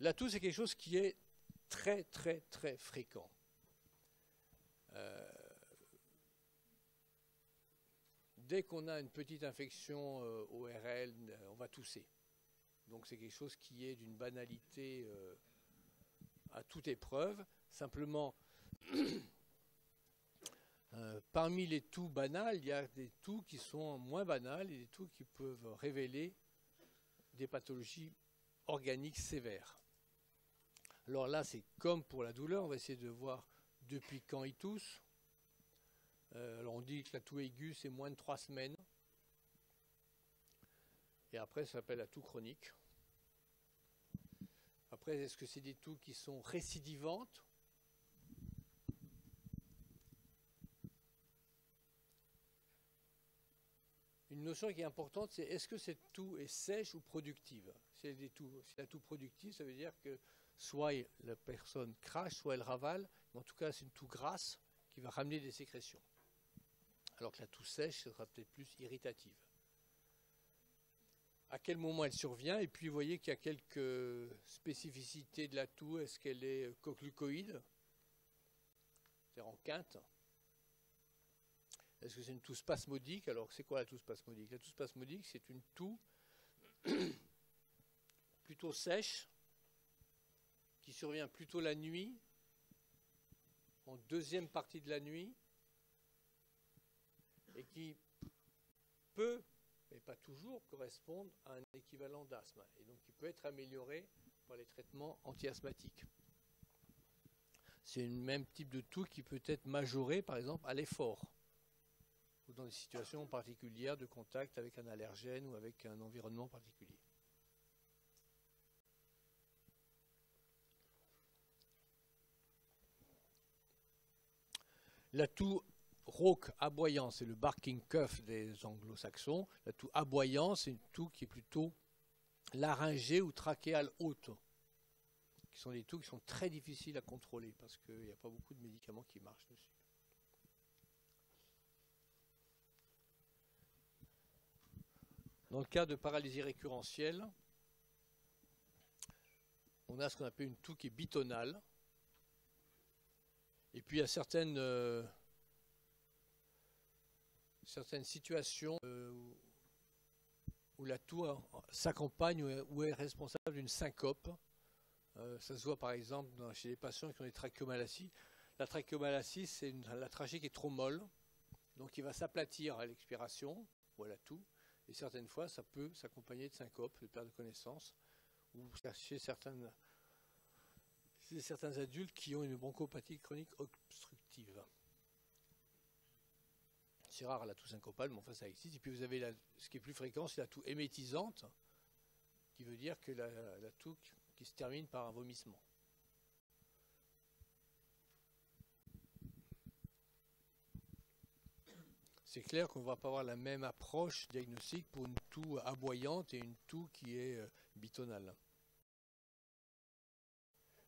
La toux, c'est quelque chose qui est très, très, très fréquent. Dès qu'on a une petite infection ORL, on va tousser. Donc c'est quelque chose qui est d'une banalité à toute épreuve. Simplement, parmi les toux banales, il y a des toux qui sont moins banales et des toux qui peuvent révéler des pathologies organiques sévères. Alors là, c'est comme pour la douleur, on va essayer de voir depuis quand il tousse. Alors on dit que la toux aiguë, c'est moins de 3 semaines. Et après, ça s'appelle la toux chronique. Après, est-ce que c'est des toux qui sont récidivantes? Une notion qui est importante, c'est est-ce que cette toux est sèche ou productive? Si la toux productive, ça veut dire que soit la personne crache, soit elle ravale, mais en tout cas, c'est une toux grasse qui va ramener des sécrétions. Alors que la toux sèche sera peut-être plus irritative. À quel moment elle survient? Et puis vous voyez qu'il y a quelques spécificités de la toux. Est-ce qu'elle est coglucoïde, c'est-à-dire en quinte? Est-ce que c'est une toux spasmodique? Alors c'est quoi la toux spasmodique? La toux spasmodique, c'est une toux plutôt sèche qui survient plutôt la nuit, en deuxième partie de la nuit, et qui peut, mais pas toujours, correspondre à un équivalent d'asthme, et donc qui peut être amélioré par les traitements anti-asthmatiques. C'est le même type de toux qui peut être majoré, par exemple, à l'effort, ou dans des situations particulières de contact avec un allergène ou avec un environnement particulier. La toux rauque, aboyant, c'est le barking cough des anglo-saxons. La toux aboyant, c'est une toux qui est plutôt laryngée ou trachéale haute, qui sont des toux qui sont très difficiles à contrôler parce qu'il n'y a pas beaucoup de médicaments qui marchent dessus. Dans le cas de paralysie récurrentielle, on a ce qu'on appelle une toux qui est bitonale. Et puis il y a certaines situations où la toux s'accompagne ou est responsable d'une syncope. Ça se voit par exemple chez les patients qui ont des trachéomalacies. La trachéomalacie, c'est la trachée qui est trop molle, donc il va s'aplatir à l'expiration ou à la toux. Et certaines fois, ça peut s'accompagner de syncope, de perte de connaissance, ou chez certains adultes qui ont une bronchopathie chronique obstructive. C'est rare la toux syncopale, mais enfin ça existe. Et puis vous avez ce qui est plus fréquent, c'est la toux émétisante, qui veut dire que la toux qui se termine par un vomissement. C'est clair qu'on ne va pas avoir la même approche diagnostique pour une toux aboyante et une toux qui est bitonale.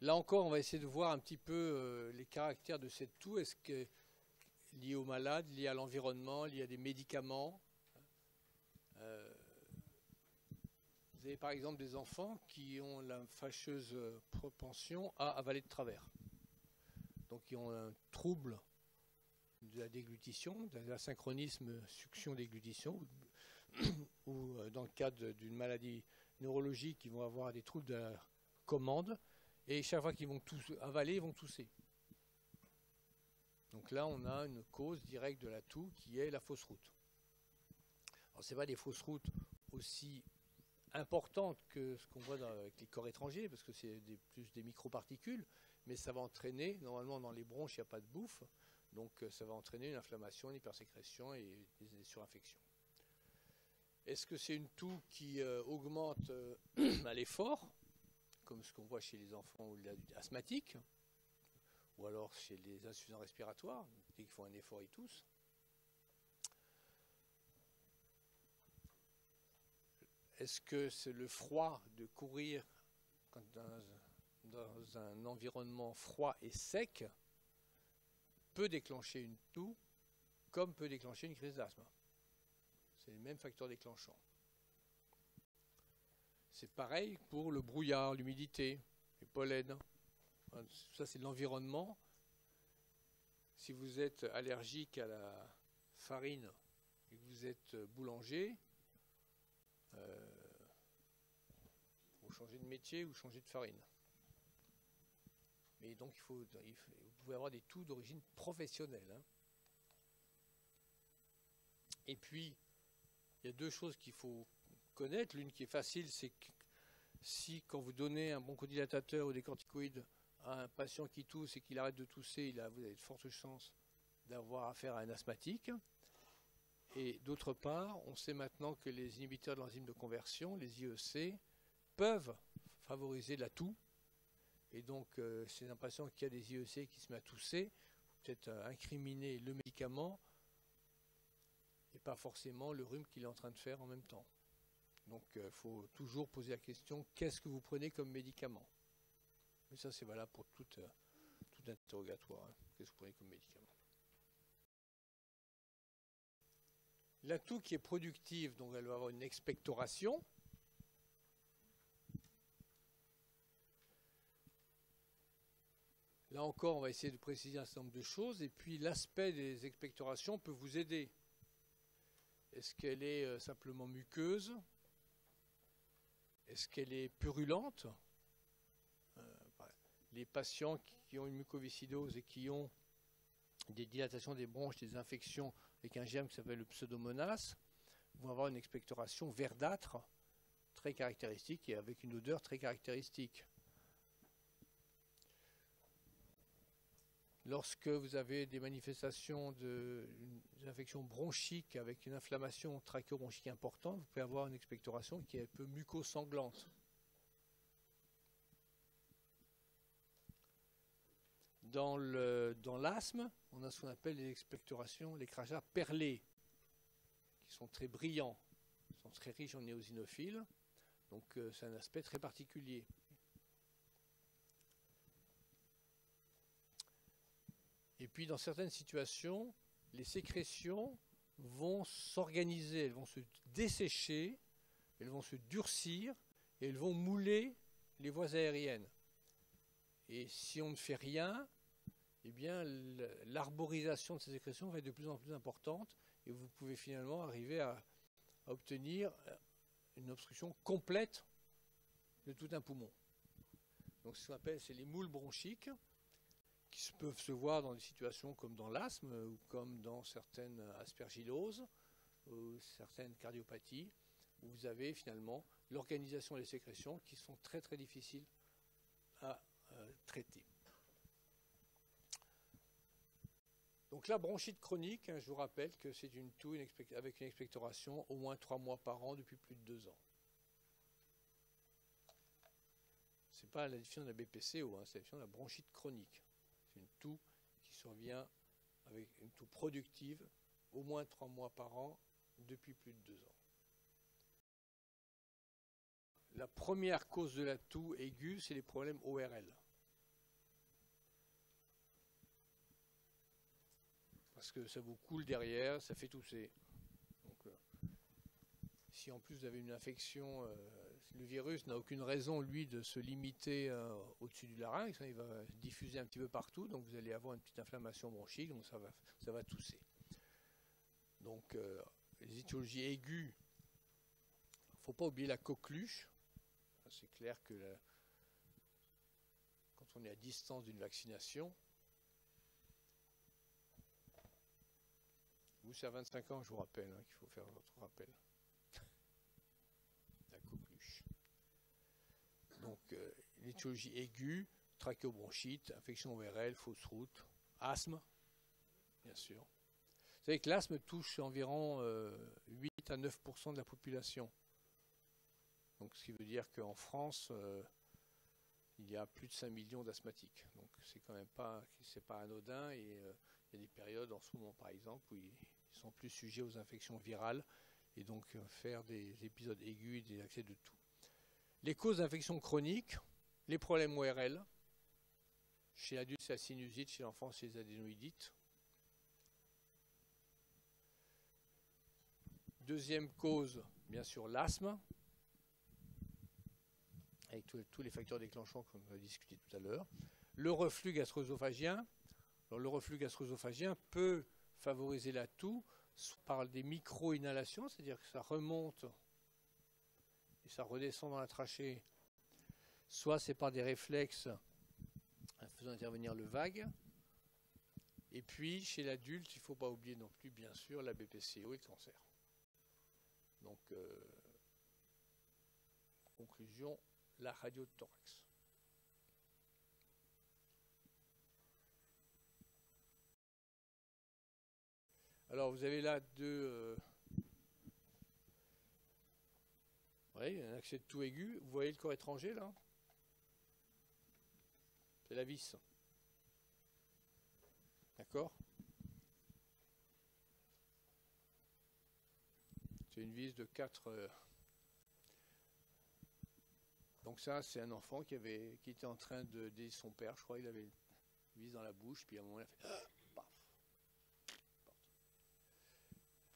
Là encore, on va essayer de voir un petit peu les caractères de cette toux. Est-ce que lié au malade, lié à l'environnement, lié à des médicaments? Vous avez par exemple des enfants qui ont la fâcheuse propension à avaler de travers. Donc ils ont un trouble de la déglutition, de l'asynchronisme succion-déglutition, ou dans le cadre d'une maladie neurologique, ils vont avoir des troubles de la commande, et chaque fois qu'ils vont avaler, ils vont tousser. Donc là, on a une cause directe de la toux qui est la fausse route. Alors, ce n'est pas des fausses routes aussi importantes que ce qu'on voit avec les corps étrangers, parce que c'est plus des microparticules, mais ça va entraîner, normalement dans les bronches, il n'y a pas de bouffe, donc ça va entraîner une inflammation, une hypersécrétion et des surinfections. Est-ce que c'est une toux qui augmente à l'effort, comme ce qu'on voit chez les enfants asthmatiques, ou alors chez les insuffisants respiratoires, dès qu'ils font un effort, ils toussent? Est-ce que c'est le froid de courir dans un environnement froid et sec peut déclencher une toux, comme peut déclencher une crise d'asthme? C'est les mêmes facteurs déclenchants. C'est pareil pour le brouillard, l'humidité. pollen. Ça, c'est l'environnement. Si vous êtes allergique à la farine et que vous êtes boulanger, vous changez de métier ou changez de farine. Mais donc, vous pouvez avoir des toux d'origine professionnelle. Hein. Et puis, il y a deux choses qu'il faut connaître. L'une qui est facile, c'est que si quand vous donnez un bronchodilatateur ou des corticoïdes à un patient qui tousse et qu'il arrête de tousser, vous avez de fortes chances d'avoir affaire à un asthmatique. Et d'autre part, on sait maintenant que les inhibiteurs de l'enzyme de conversion, les IEC, peuvent favoriser la toux. Et donc, c'est un patient qui a des IEC qui se met à tousser, peut-être incriminer le médicament et pas forcément le rhume qu'il est en train de faire en même temps. Donc, il faut toujours poser la question, qu'est-ce que vous prenez comme médicament? Mais ça, c'est valable pour tout interrogatoire. Hein. Qu'est-ce que vous prenez comme médicament? La toux qui est productive, donc elle va avoir une expectoration. Là encore, on va essayer de préciser un certain nombre de choses. Et puis, l'aspect des expectorations peut vous aider. Est-ce qu'elle est simplement muqueuse? Est-ce qu'elle est purulente? Les patients qui ont une mucoviscidose et qui ont des dilatations des bronches, des infections avec un germe qui s'appelle le pseudomonas, vont avoir une expectoration verdâtre très caractéristique et avec une odeur très caractéristique. Lorsque vous avez des manifestations d'infection bronchique avec une inflammation trachéobronchique importante, vous pouvez avoir une expectoration qui est un peu muco-sanglante. Dans l'asthme, on a ce qu'on appelle les expectorations, les crachats perlés, qui sont très brillants, sont très riches en éosinophiles, donc c'est un aspect très particulier. Et puis dans certaines situations, les sécrétions vont s'organiser, elles vont se dessécher, elles vont se durcir et elles vont mouler les voies aériennes. Et si on ne fait rien, eh bien l'arborisation de ces sécrétions va être de plus en plus importante et vous pouvez finalement arriver à obtenir une obstruction complète de tout un poumon. Donc ce qu'on appelle, c'est les moules bronchiques, qui peuvent se voir dans des situations comme dans l'asthme ou comme dans certaines aspergilloses ou certaines cardiopathies, où vous avez finalement l'organisation des sécrétions qui sont très très difficiles à traiter. Donc la bronchite chronique, hein, je vous rappelle que c'est une toux avec une expectoration au moins 3 mois par an depuis plus de 2 ans. Ce n'est pas la définition de la BPCO, hein, c'est la définition de la bronchite chronique. C'est une toux qui survient avec une toux productive au moins 3 mois par an depuis plus de 2 ans. La première cause de la toux aiguë, c'est les problèmes ORL. Parce que ça vous coule derrière, ça fait tousser. Donc, si en plus vous avez une infection, le virus n'a aucune raison, lui, de se limiter au-dessus du larynx, hein, il va diffuser un petit peu partout, donc vous allez avoir une petite inflammation bronchique, donc ça va tousser. Donc, les étiologies aiguës, il ne faut pas oublier la coqueluche. C'est clair que quand on est à distance d'une vaccination, vous c'est à 25 ans, je vous rappelle, hein, qu'il faut faire votre rappel. La coqueluche. Donc, l'étiologie aiguë, trachéobronchite, infection ORL, fausse route, asthme, bien sûr. Vous savez que l'asthme touche environ 8 à 9% de la population. Donc, ce qui veut dire qu'en France, il y a plus de 5 millions d'asthmatiques. Donc, c'est quand même pas anodin. Et il y a des périodes en ce moment, par exemple, où ils sont plus sujets aux infections virales et donc faire des épisodes aigus et des accès de toux. Les causes d'infections chroniques, les problèmes ORL. Chez l'adulte, c'est la sinusite, chez l'enfant, c'est les adénoïdites. Deuxième cause, bien sûr, l'asthme. avec tous les facteurs déclenchants qu'on a discuté tout à l'heure. Le reflux gastro-œsophagien. Alors, le reflux gastro-œsophagien peut favoriser la toux par des micro-inhalations, c'est-à-dire que ça remonte et ça redescend dans la trachée. Soit c'est par des réflexes faisant intervenir le vague. Et puis, chez l'adulte, il ne faut pas oublier non plus, bien sûr, la BPCO et le cancer. Donc, conclusion, la radio de thorax. Alors, vous avez là un accès de toux aigu. Vous voyez le corps étranger, là? C'est la vis. D'accord? C'est une vis de 4. Donc ça, c'est un enfant qui était en train d'aider son père, je crois, il avait une vis dans la bouche, puis à un moment, il a fait paf.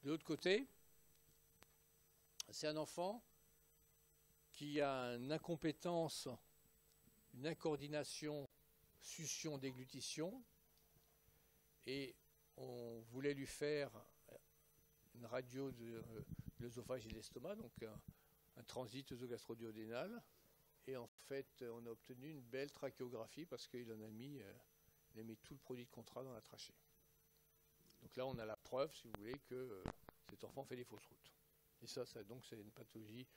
De l'autre côté, c'est un enfant qui a une incompétence, une incoordination, succion-déglutition, et on voulait lui faire une radio de l'œsophage et de l'estomac, donc un transit œsogastro-duodénal. Et en fait, on a obtenu une belle trachéographie parce qu'il a mis tout le produit de contrat dans la trachée. Donc là, on a la preuve, si vous voulez, que cet enfant fait des fausses routes. Et ça donc, c'est une pathologie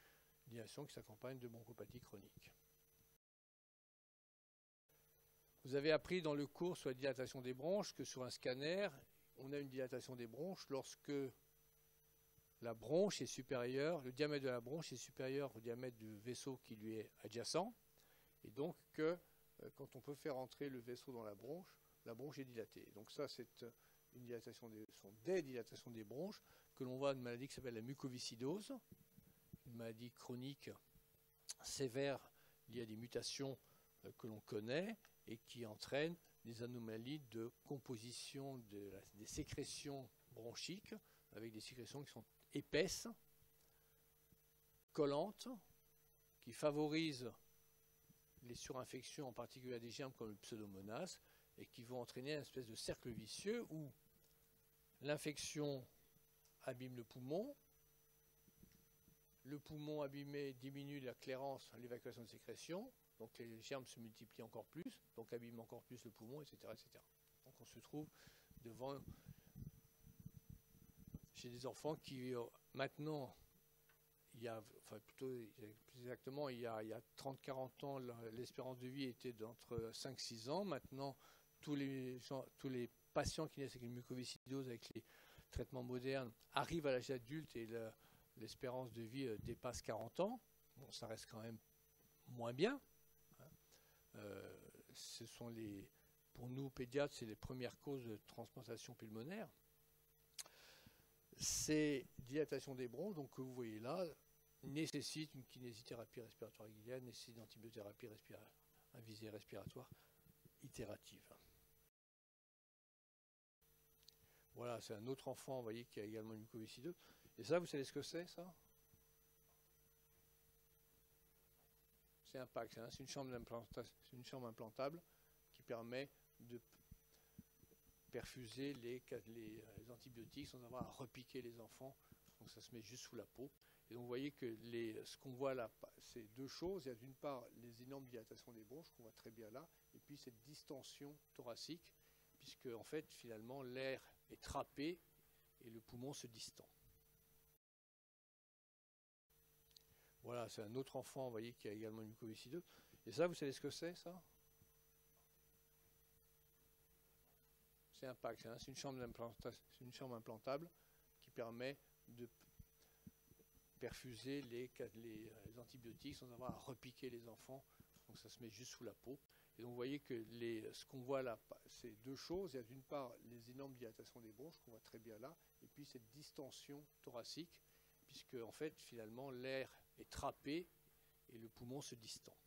d'inhalation qui s'accompagne de bronchopathie chronique. Vous avez appris dans le cours sur la dilatation des bronches que sur un scanner, on a une dilatation des bronches lorsque la bronche est supérieure, le diamètre de la bronche est supérieur au diamètre du vaisseau qui lui est adjacent, et donc quand on peut faire entrer le vaisseau dans la bronche est dilatée. Donc ça, c'est une dilatation des dilatations des bronches que l'on voit d'une maladie qui s'appelle la mucoviscidose, une maladie chronique sévère liée à des mutations que l'on connaît et qui entraîne des anomalies de composition des sécrétions bronchiques avec des sécrétions qui sont épaisses, collantes, qui favorisent les surinfections, en particulier à des germes comme le pseudomonas, et qui vont entraîner une espèce de cercle vicieux où l'infection abîme le poumon abîmé diminue la clairance, l'évacuation de sécrétion, donc les germes se multiplient encore plus, donc abîment encore plus le poumon, etc., etc. Donc on se trouve devant chez des enfants qui maintenant, plus exactement, il y a 30-40 ans, l'espérance de vie était d'entre 5-6 ans. Maintenant, tous les patients qui naissent avec une mucoviscidose, avec les traitements modernes, arrivent à l'âge adulte et l'espérance de vie dépasse 40 ans. Bon, ça reste quand même moins bien. Pour nous, pédiatres, c'est les premières causes de transplantation pulmonaire. Ces dilatations des bronches, donc que vous voyez là, nécessitent une kinésithérapie respiratoire régulière, nécessitent une antibiothérapie à visée respiratoire itérative. Voilà, c'est un autre enfant, vous voyez, qui a également une mucoviscidose. Et ça, vous savez ce que c'est, ça? C'est un PAC, hein, c'est une chambre implantable qui permet de perfuser les antibiotiques sans avoir à repiquer les enfants. Donc ça se met juste sous la peau. Et donc vous voyez que ce qu'on voit là, c'est deux choses. Il y a d'une part les énormes dilatations des bronches qu'on voit très bien là, et puis cette distension thoracique, puisque en fait finalement l'air est trappé et le poumon se distend. Voilà, c'est un autre enfant, vous voyez, qui a également une mucoviscidose. Et ça, vous savez ce que c'est, ça? C'est un PAC, hein, c'est une chambre implantable qui permet de perfuser les antibiotiques sans avoir à repiquer les enfants. Donc ça se met juste sous la peau. Et donc vous voyez que ce qu'on voit là, c'est deux choses. Il y a d'une part les énormes dilatations des bronches qu'on voit très bien là, et puis cette distension thoracique, puisque en fait finalement l'air est trappé et le poumon se distend.